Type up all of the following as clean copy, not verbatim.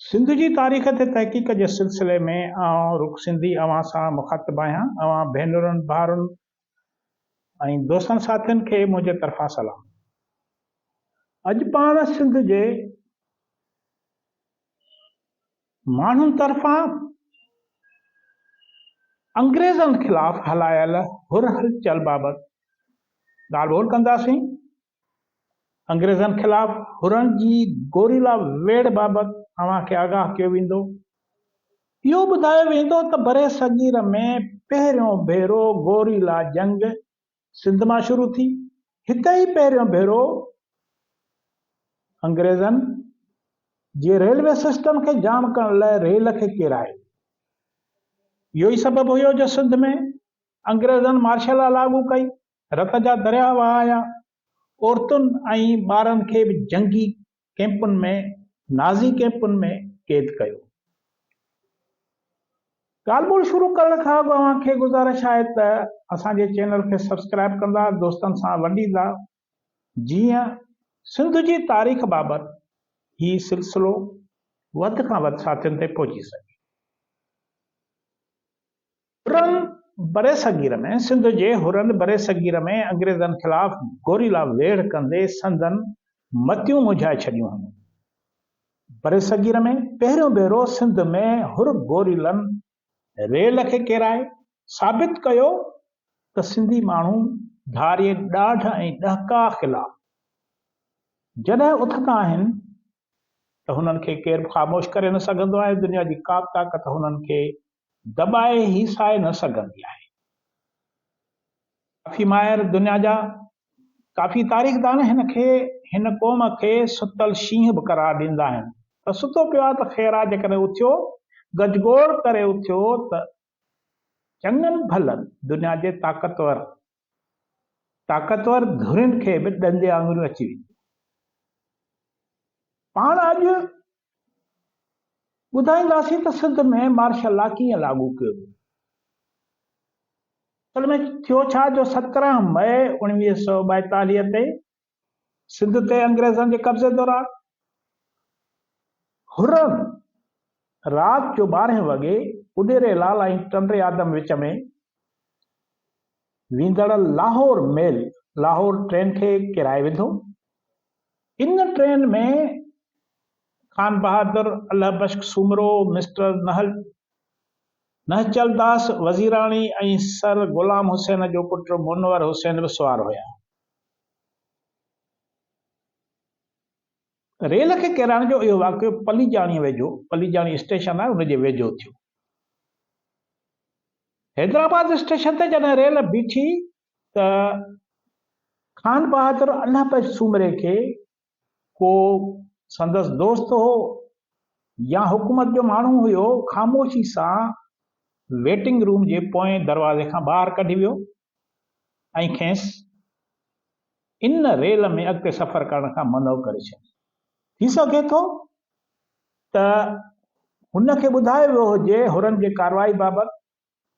सिंध जी तारीख़ ते तहक़ीक़ जे सिलसिले में रुख सिंधी अवां सां मुखातिब आहियां। अवां भेनरुनि भाउरुनि ऐं दोस्तनि साथियुनि खे मुंहिंजे तरफ़ां सलाम। अॼु पाण सिंध जे माण्हुनि तरफ़ां अंग्रेज़नि ख़िलाफ़ हलायल हुर हलचल बाबति ॻाल्हि ॿोल कंदासीं। अंग्रेज़नि ख़िलाफ़ हुरनि जी गोरीला वेड़ बाबति अव्हांखे आगाह कयो वेंदो। इहो ॿुधायो वेंदो त बरे सगीर में पहिरियों भेरो गोरीला जंग सिंध मां शुरू थी। हिते ई पहिरियों भेरो अंग्रेज़नि जे रेलवे सिस्टम खे जाम करण लाइ रेल खे किरायो। इहो ई सबबु हुयो जो सिंध में अंग्रेज़नि मार्शल लॉ लागू कई, रत जा दरिया वहाया, औरतुनि ऐं ॿारनि खे बि जंगी कैंपुनि में नाज़ी कैंपुनि में क़ैद कयो। ॻाल्हि ॿोल शुरू करण खां अॻु अव्हांखे गुज़ारिश आहे त असांजे चैनल खे सब्सक्राइब कंदा, दोस्तनि सां वंडींदा, जीअं सिंध जी तारीख़ बाबति हीउ सिलसिलो वधि खां वधि साथियुनि ते पहुची सघे। बरे सगीर में सिंध जे हुरन बरे सगीर में अंग्रेज़नि ख़िलाफ़ गोरीला वेड़ कंदे संदन मतियूं मुझाए छॾियूं हुयूं। बरे सगीर में पहिरियों भेरो सिंध में हुर गोरीलनि रेल खे किराए साबित कयो त सिंधी माण्हू धारीअ ॾाढ ऐं ॾहका ख़िलाफ़ जॾहिं उथंदा आहिनि त हुननि खे केरु ख़ामोश करे न सघंदो आहे। दुनिया जी का बि ताक़त हुननि खे दॿाए ई साए न सघंदी आहे। काफ़ी माहिर दुनिया जा काफ़ी तारीख़दान हिन क़ौम खे सुतल शींहं बि करार ॾींदा आहिनि त सुतो पियो आहे त ख़ैर आहे, जेकॾहिं उथियो गजगोड़ करे उथियो त चङनि भलनि दुनिया जे ताक़तवर धुरियुनि खे बि ॾंदे आङुरियूं अची वेंदियूं। पाण अॼु ॿुधाईंदासीं त सिंध में मार्शल लॉ कीअं लागू कयो वियो। असल में थियो छा जो 17 मई 1942 ते सिंध ते अंग्रेज़नि जे कब्ज़े दौरान हुरनि राति जो 12 वॻे उॾेरे लाल ऐं टंडरे आदम विच में वेंदड़ लाहौर मेल लाहौर ट्रेन खे किराए विधो। इन ट्रेन में खान बहादुर, अल्लाह बख्श सूमरो, मिस्टर नहचल दास वज़ीराणी ऐं सर गुलाम हुसैन जो पुटु मुनवर हुसैन बि सुवार हुया। रेल खे किराइण जो इहो वाक़ियो पलीजाणी स्टेशन आहे, उनजे वेझो थियो। हैदराबाद स्टेशन ते जॾहिं रेल बीठी त खान बहादुर अल्लाह बख्श सूमरे खे को संदसि दोस्त हो या हुकूमत जो माण्हू हुयो, ख़ामोशी सां वेटिंग रूम जे पोएं दरवाज़े खां ॿाहिरि कढी वियो ऐं खेसि इन रेल में अॻिते सफ़र करण खां मनो करे छॾियो। थी सघे थो त हुनखे ॿुधायो वियो हुजे हुरनि जे कार्रवाई बाबति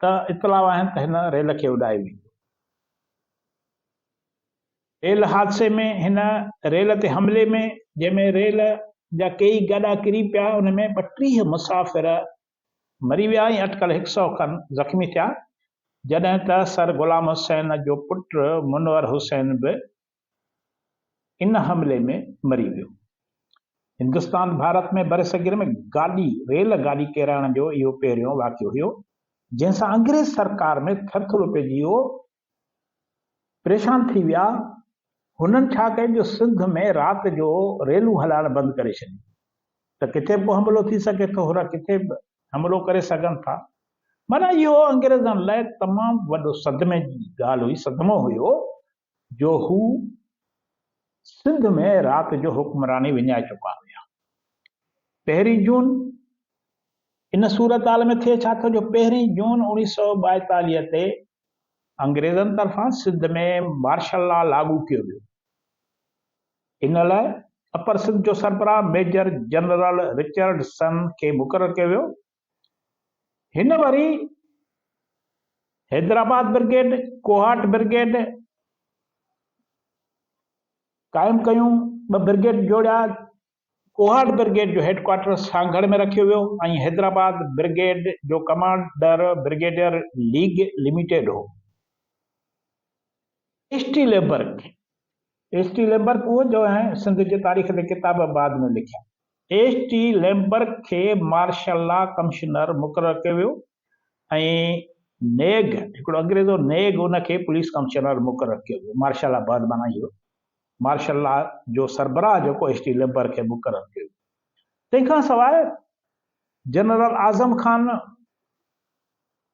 त इतलाउ आहिनि त हिन रेल खे उॾाए वेंदो। रेल हादसे में हिन रेल ते हमले में जंहिंमें रेल जा कई गाॾा किरी पिया, उनमें 32 मुसाफ़िर मरी विया ऐं अटकल 100 खनि ज़ख़्मी थिया, जॾहिं त सर गुलाम हुसैन जो पुटु मुनवर हुसैन बि इन हमले में मरी वियो। हिंदुस्तान भारत में बरे सगीर में रेल गाॾी किराइण जो इहो पहिरियों वाक़ियो हुयो, जंहिंसां अंग्रेज़ सरकार में थरथुर पइजी वियो, परेशान थी विया। हुननि छा कयो जो सिंध में राति जो रेलूं हलाइण बंदि करे छॾियूं त किथे बि हमलो थी सघे थो, हुर किथे बि हमलो करे सघनि था। माना इहो अंग्रेज़नि लाइ तमामु वॾो सदमे जी ॻाल्हि हुई, सदमो हुयो जो हू सिंध में राति जो हुक्मरानी विञाए चुका हुया। 1 जून इन सूरत हाल में थिए छा थो जो 1 जून 1942 ते अंग्रेज़नि तरफ़ां सिंध में मार्शल लॉ लागू कयो वियो। इन लाइ अपर सिंध जो सरबराह मेजर जनरल रिचर्डसन खे मुक़ररु कयो वियो। हिन वरी हैदराबाद ब्रिगेड, कोहाट ब्रिगेड क़ाइमु कयूं, 2 ब्रिगेड जोड़िया, कोहाट ब्रिगेड जो हेडक्वार्टर सांगढ़ में रखियो वियो ऐं हैदराबाद ब्रिगेड जो कमांडर ब्रिगेडियर लीग लिमिटेड हो। एसटी लेम्बर्क वो जो है सिंध जी तारीख़ ते किताब बाद में लिखिया। एसटी लेम्बर्क के मार्शल लॉ कमिश्नर मुक़रर कयो वियो ऐं नेग हिकिड़ो अंग्रेज़ो नेग उनखे पुलिस कमिश्नर मुक़रर कयो वियो। मार्शल लॉ बाद माना इहो मार्शल लॉ जो सरबराह जेको एसटी लेम्बर्क खे मुक़रर कयो। तंहिंखां सवाइ जनरल आज़म खान,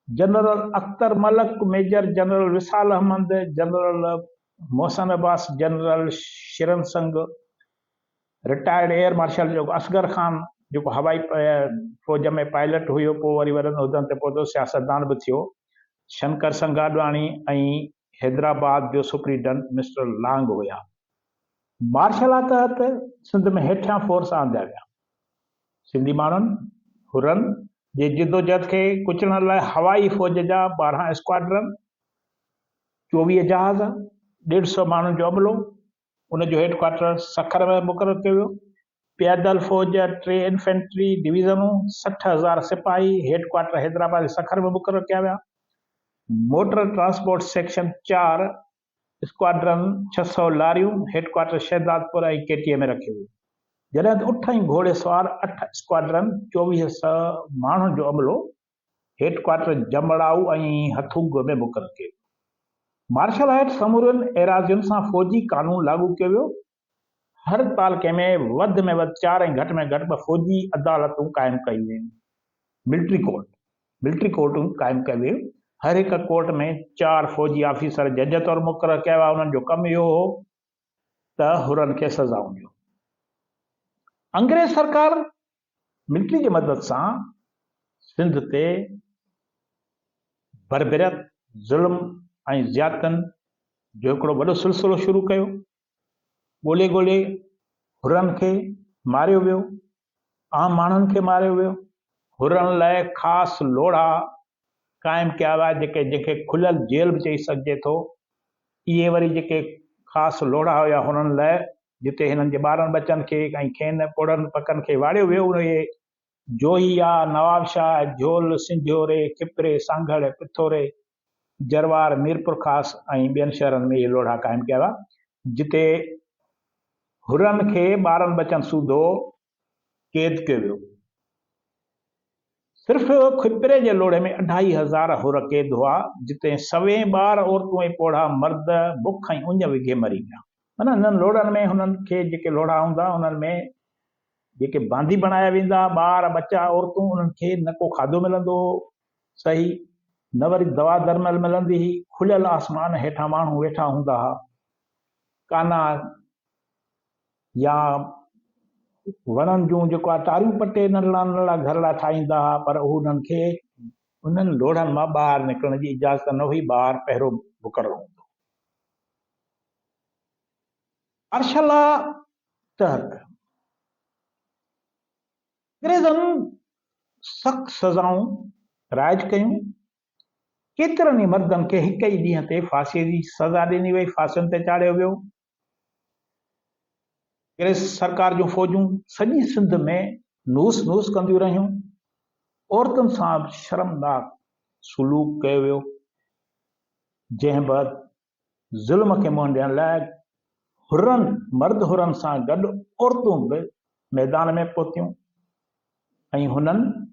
जनरल अख्तर मलक, मेजर जनरल विशाल Ahmad, general Mohsin Abbas, general Sheeran संग, रिटायर्ड एयर मार्शल जो असगर खान जेको हवाई फौज में पायलट हुयो, पोइ वरी वॾनि उहिदनि ते पहुतो, सियासतदान बि थियो, शंकर संग आडवाणी ऐं हैदराबाद जो सुप्रीडेंट मिस्टर लांग हुया। मार्शल लॉ तहत सिंध में हेठियां फोर्स आंदा विया। सिंधी माण्हुनि हुरनि जे जिदोजहद खे कुचलण लाइ हवाई फौज जा 12 स्क्वाड्रन, 24 जहाज़, 150 माण्हुनि जो अमलो उनजो हेडक्वार्टर सखर में मुक़रर कयो वियो। पैदल फौज 3 इन्फेंट्री डिवीज़नूं, 60,000 सिपाही हेडक्वार्टर हैदराबाद सखर में मुक़रर कया विया। मोटर ट्रांसपोर्ट सेक्शन 4 स्क्वाड्रन, 600 लारियूं हेडक्वार्टर शहदादपुर ऐं केटीए में रखियो वियो। जॾहिं त उठ ऐं घोड़े सवार 8 स्क्वाड्रन, 2400 माण्हुनि जो अमलो हेडक्वार्टर जमड़ाऊ ऐं हथुंग में मुक़रर कयो। मार्शल लॉ हेठि समूरनि एराज़ियुनि सां फ़ौजी कानून लागू कयो वियो। हर तालुके में वधि 4 ऐं घटि में घटि 2 फ़ौजी अदालतूं क़ाइमु कयूं वेयूं। मिलिट्री कोर्टूं क़ाइमु कयूं वेयूं। हर हिकु कोर्ट में 4 फ़ौजी ऑफिसर जज तौरु मुक़रर कया विया। उन्हनि जो कमु इहो हो त हुरनि खे सज़ाऊं ॾियो। अंग्रेज़ सरकार मिलिट्री जी मदद सां सिंध ते बरबरत, ज़ुल्म ऐं ज़ियादतनि जो हिकिड़ो वॾो सिलसिलो शुरू कयो। ॻोल्हे ॻोल्हे हुरनि खे मारियो वियो, आम माण्हुनि खे मारियो वियो। हुरनि लाइ ख़ासि लोढ़ा क़ाइमु कया विया, जंहिंखे खुलियल जेल बि चई सघिजे थो। इहे वरी जेके ख़ासि लोढ़ा हुया हुननि लाइ, जिते हिननि जे ॿारनि बचनि खे ऐं खेनि पोड़नि पकनि खे वाड़ियो वियो, उहे जोहिया, नवाबशाह, झोल, सिंझोरे, किपरे, सांगड़, पिथोरे, जरवार, मीरपुर ख़ास ऐं ॿियनि शहरनि में इहे लोढ़ा क़ाइमु कया विया, जिते हुरनि खे ॿारनि बचनि सूधो क़ैद कयो वियो। सिर्फ़ु खिपरे जे लोढ़े में 2500 हुर क़ैद हुआ, जिते 100 ॿार, औरतूं ऐं पोढ़ा मर्द बुख ऐं उञ विघे मरी विया। माना हिननि लोढ़नि में हुननि खे जेके लोढ़ा हूंदा उन्हनि में जेके बांदी बणाया वेंदा, ॿार बच्चा औरतूं, उन्हनि खे न को खाधो मिलंदो हो सही, न वरी दवा दरमल मिलंदी हुई। खुलियल आसमान हेठां माण्हू वेठा हूंदा हुआ, काना या वणनि जूं जेको आहे टारियूं पटे नंढड़ा नंढड़ा घरड़ा ठाहींदा हुआ, पर उन्हनि खे उन्हनि लोढ़नि मां ॿाहिरि निकिरण जी इजाज़त न हुई। ॿाहिरि पहिरियों मुक़ररु हूंदो। मार्शल लॉ तहत अंग्रेज़नि सख़्त सज़ाऊं राइज कयूं। केतिरनि ई मर्दनि खे हिक ई ॾींहं ते फांसीअ जी सज़ा ॾिनी वई, फांसियुनि ते चाढ़ियो वियो। अंग्रेज़ सरकार जूं फ़ौजूं सॼी सिंध में नूस नूस कंदियूं रहियूं। औरतुनि सां शर्मनाक सलूक कयो वियो, जंहिं बैदि ज़ुल्म खे मुंहुं ॾियण लाइ मर्द हुरनि सां गॾु औरतूं बि मैदान में पहुतियूं ऐं हुननि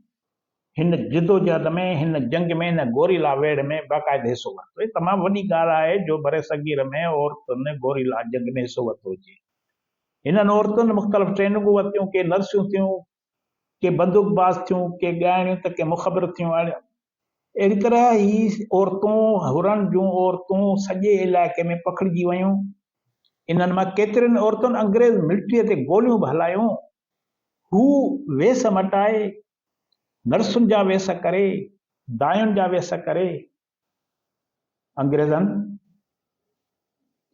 हिन जिदोजहद में, हिन जंग में, हिन गोरीला वेड़ में बाक़ाइदे हिसो वरितो। ये तमामु वॾी ॻाल्हि आहे जो बरे सगीर में औरतुनि गोरीला जंग में हिसो वरितो हुजे। हिननि औरतुनि मुख़्तलिफ़ ट्रेनिंगूं वरितियूं, के नर्सियूं थियूं, के बंदूकबाज़ थियूं, के ॻाइणियूं, त के मुख़बिर थियूं। अहिड़ी तरह ही औरतूं, हुरनि जूं औरतूं सॼे इलाइक़े में पखिड़िजी वयूं। इन्हनि मां केतिरनि औरतुनि अंग्रेज़ मिलिट्रीअ ते गोलियूं बि हलायूं। हू वेस मटाए, नर्सुनि जा वेस करे, दायुनि जा वेस करे अंग्रेज़नि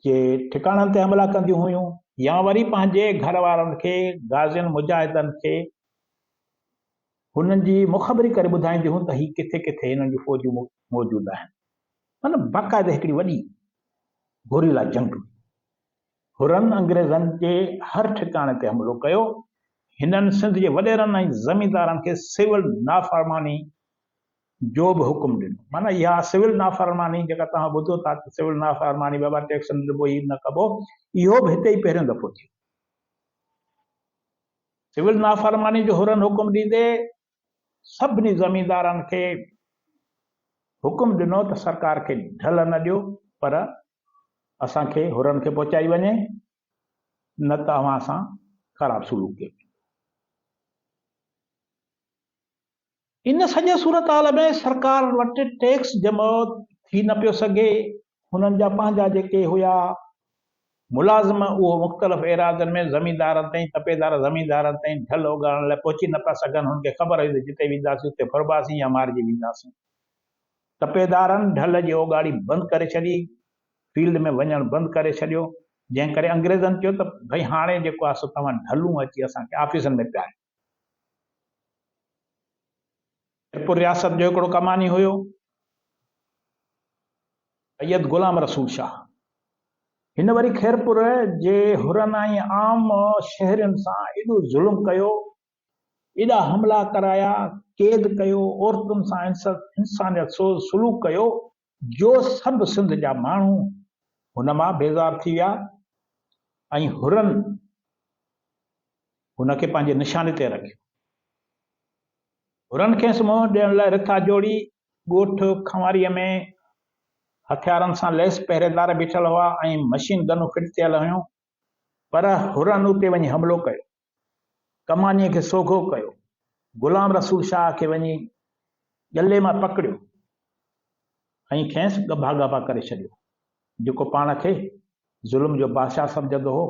जे ठिकाणनि ते हमला कंदियूं हुयूं, या वरी पंहिंजे घर वारनि खे, गाज़ियुनि मुजाहिदनि खे हुननि जी मुख़बिरी करे ॿुधाईंदियूं हुयूं त ही किथे किथे हिननि जूं फ़ौजूं मौजूदु आहिनि। माना बाक़ाइदे हिकिड़ी वॾी गोरीला जंग। हुरनि अंग्रेज़नि जे हर ठिकाणे ते हमिलो कयो। हिननि सिंध जे वॾेरनि ऐं ज़मींदारनि खे सिविल नाफ़रमानी जो बि हुकुम ॾिनो। माना इहा सिविल नाफ़रमानी जेका तव्हां ॿुधो था सिविल नाफ़रमानी बाबा टैक्स न ॾिबो ई न कबो, इहो बि हिते ई पहिरियों दफ़ो थियो। सिविल नाफ़रमानी जो हुरन हुकुम ॾींदे सभिनी ज़मींदारनि खे हुकुम ॾिनो त सरकार खे ढल न ॾियो, पर असांखे हुरन खे पहुचाई वञे, न त अव्हां सां ख़राब सलूक कयो। इन सॼे सूरत हाल में सरकार वटि टैक्स जमा थी न पियो सघे। हुननि जा पंहिंजा जेके हुया मुलाज़िम उहो मुख़्तलिफ़ एराज़नि में ज़मींदारनि ताईं तपेदार ज़मींदारनि ताईं ढल उगाइण लाइ पहुची न पिया सघनि। हुननि खे ख़बर हुई त जिते वेंदासीं उते फुरबासीं या मारिजी वेंदासीं। तपेदारनि ढल जी ओगाड़ी बंदि करे छॾी, फील्ड में वञणु बंदि करे छॾियो, जंहिं करे अंग्रेज़नि चयो त भई हाणे जेको आहे सो तव्हां ढलूं अची असांखे ऑफिसनि में पिया। ख़ैरपुर रियासत जो हिकिड़ो कमानी हुयो सैयद गुलाम रसूल शाह। हिन वरी ख़ैरपुर जे हुरन ऐं आम शहरनि सां एॾो ज़ुल्म कयो, एॾा हमला कराया, क़ैद कयो, औरतुनि सां इंसानियत सलूक कयो, जो सभु सिंध जा माण्हू हुन मां बेज़ार थी विया ऐं हुरन हुनखे पंहिंजे निशाने ते रखियो। हुरन खेसि मुंहुं ॾियण लाइ रिथा जोड़ी ॻोठ खंवारीअ में हथियारनि सां लैस पहिरेदार बीठल हुआ ऐं मशीन गनूं फिट थियल हुयूं, पर हुरन उते वञी हमिलो कयो, कमानीअ खे सोघो कयो, गुलाम रसूल शाह खे वञी ॻले मां पकड़ियो ऐं खेसि गभा गभा करे छॾियो। जेको पाण खे ज़ुल्म जो बादशाह सम्झंदो हो,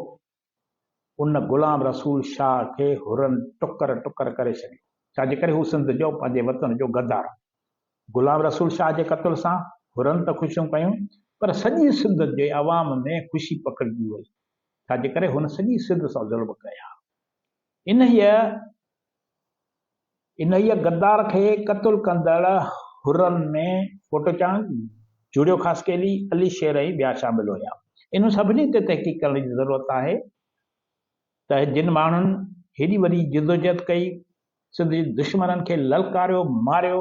उन गुलाम रसूल शाह खे हुरन टुकर टुकर करे छॾियो। छाजे करे हू सिंध जो पंहिंजे वतन जो गद्दार। गुलाम रसूल शाह जे क़त्ल सां हुरन त ख़ुशियूं कयूं, पर सॼी सिंध जे अवाम में ख़ुशी पकड़जी वई। छाजे करे हुन सॼी सिंध सां ज़ुल्म कया। इन गद्दार खे क़त्ल कंदड़ हुरन में फोटोचांद, जुड़ियो खासकेली, अली शेर ऐं ॿिया शामिल हुया। इन सभिनी ते तहक़ीक़ करण जी ज़रूरत आहे त जिन माण्हुनि हेॾी वॾी जिदोजहद कई, सिंध जे दुश्मननि खे ललकारियो, मारियो,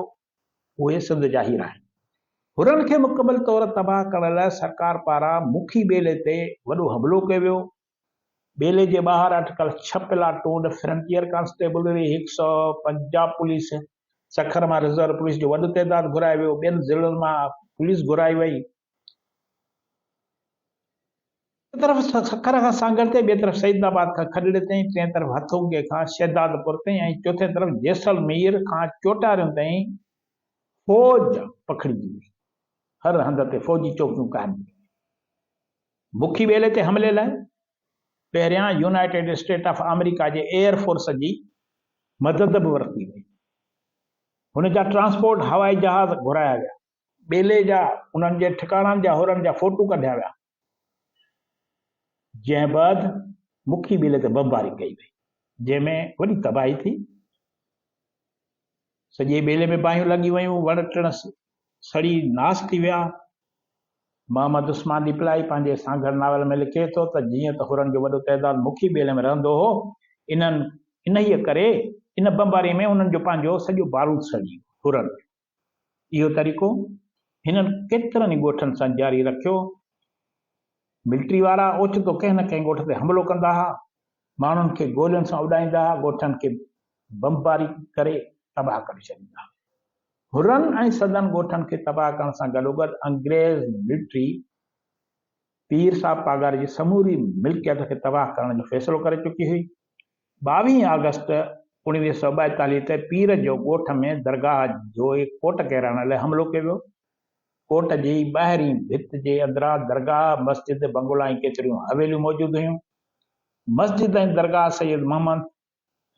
उहे सिंध जा हीरा आहिनि। हुरन खे मुकमल तौर तबाह करण लाइ सरकार पारां मुखी ॿेले ते वॾो हमिलो कयो वियो। ॿेले जे ॿाहिरि अटकल 6 platoon frontier constabulary, 100 Punjab police, Sukkur मां रिजर्व पुलिस जो वॾो तइदाद घुरायो वियो। ॿियनि ज़िलनि मां पुलिस घुराई वई। हिकु तरफ़ सखर खां सांगड़ ते, ॿिए तरफ़ सईदाबाद खां खॾड़े ताईं, टे तरफ़ हथोगे खां शहदादपुर ताईं ऐं चौथे तरफ़ जैसलमेर खां चोटारियुनि ताईं फौज पखड़िजी हुई। हर हंध ते फौजी चौकियूं क़ाइम। मुखी ॿेले ते हमले लाइ पहिरियां यूनाइटेड स्टेट ऑफ अमेरिका जे एयरफोर्स जी मदद बि वरिती वई। हुन जा ट्रांसपोर्ट हवाई जहाज़ घुराया विया। ॿेले जा उन्हनि जे ठिकाणनि जा हुरन जा फोटू कढिया विया। जंहिं बैदि मुखी ॿेले ते बमबारी कई वई, जंहिंमें वॾी तबाही थी। सॼे ॿेले में बाहियूं लॻी वयूं, वण टिण सड़ी नास थी विया। मोहम्मद उस्मान डिपलाई पंहिंजे सांगड़ नावल में लिखे थो त जीअं त हुरन जो वॾो तइदाद मुखी ॿेले में रहंदो हो, इन करे इन बमबारी में उन्हनि जो पंहिंजो सॼो बारूद सड़ी वियो। हुरन इहो तरीक़ो हिननि केतिरनि ई ॻोठनि सां जारी रखियो। मिलिट्री वारा ओचितो कंहिं न कंहिं ॻोठ ते हमिलो कंदा हुआ, माण्हुनि खे गोलियुनि सां उॾाईंदा हुआ, ॻोठनि खे बमबारी करे तबाह करे छॾींदा। हुरन ऐं सदन ॻोठनि खे तबाह करण सां गॾोगॾु अंग्रेज़ मिलिट्री पीर साहब पागार जी समूरी मिल्कियत खे तबाह करण जो फ़ैसिलो करे चुकी हुई। 22 अगस्त 1942 ते पीर जो ॻोठ में दरगाह जो कोट किराइण लाइ हमिलो कयो वियो। कोट जी ॿाहिरीं भित जे अंदरां दरगाह, मस्जिद, बंगला ऐं केतिरियूं हवेलियूं मौजूदु हुयूं। मस्जिद ऐं दरगाह सैयद मोहम्मद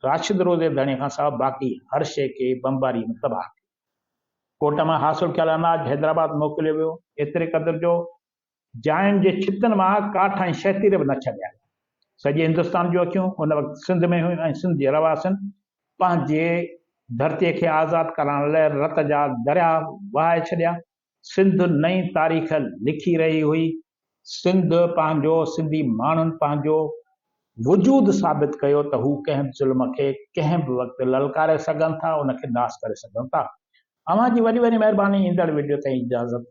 राशिद रोज़े धणे खां सवाइ बाक़ी हर शइ खे बमबारी में तबाह कयो। कोट मां हासिल थियल अनाज हैदराबाद मोकिलियो वियो। एतिरे क़दुरु जो जायुनि जे छितनि मां काठ ऐं शहतीर बि न छॾिया। सॼे हिंदुस्तान जूं अखियूं उन वक़्तु सिंध में हुयूं ऐं सिंध जे रवासियुनि पंहिंजे धरतीअ खे आज़ादु करण लाइ रत जा दरिया वहाए छॾिया। सिंध नई तारीख़ लिखी रही हुई। सिंध पंहिंजो, सिंधी माण्हुनि पंहिंजो वजूद साबित कयो त हू कंहिं बि ज़ुल्म खे कंहिं बि वक़्तु ललकारे सघनि था, उनखे नाश करे सघनि था। अव्हां जी वॾी वॾी महिरबानी। ईंदड़ वीडियो ताईं इजाज़त।